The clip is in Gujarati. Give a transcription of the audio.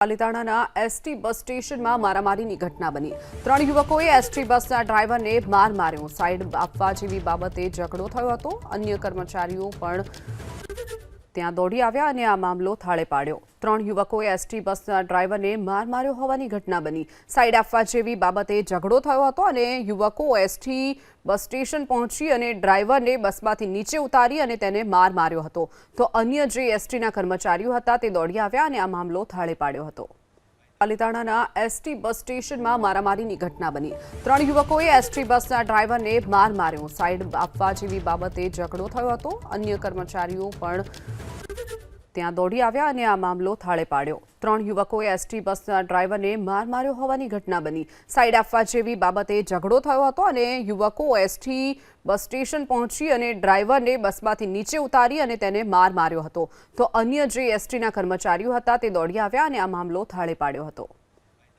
પાલિતાણાના એસટી બસ સ્ટેશનમાં મારામારીની ઘટના બની। 3 યુવકોએ એસટી બસના ડ્રાઈવરને માર માર્યો। સાઈડ આપવા જેવી બાબતે ઝઘડો થયો હતો। અન્ય કર્મચારીઓ પણ ત્યાં દોડી આવ્યા અને આ મામલો થાળે પાડ્યો। 3 યુવકોએ એસટી બસના ડ્રાઈવરને માર માર્યો હોવાની ઘટના બની। સાઈડ આપવા જેવી બાબતે ઝઘડો થયો હતો અને યુવકો એસટી બસ સ્ટેશન પહોંચી અને ડ્રાઈવરને બસમાંથી નીચે ઉતારી અને તેને માર માર્યો હતો। તો અન્ય જે એસટીના કર્મચારીઓ હતા તે દોડી આવ્યા અને આ મામલો થાળે પાડ્યો હતો। પાલિતાણાના એસટી બસ સ્ટેશનમાં મારામારીની ઘટના બની। 3 યુવકોએ એસટી બસના ડ્રાઈવરને માર માર્યો। સાઈડ આપવા જેવી બાબતે ઝઘડો થયો હતો। અન્ય કર્મચારીઓ પણ ત્યાં દોડી આવ્યા અને આ મામલો થાળે પાડ્યો। 3 યુવકોએ એસટી બસના ડ્રાઈવરને માર માર્યો હોવાની ઘટના બની। સાઈડ આપવા જેવી બાબતે ઝઘડો થયો હતો અને યુવકો એસટી બસ સ્ટેશન પહોંચી અને ડ્રાઈવરને બસમાંથી નીચે ઉતારી અને તેને માર માર્યો હતો। તો અન્ય જે એસટીના કર્મચારીઓ હતા તે દોડી આવ્યા અને આ મામલો થાળે પાડ્યો હતો।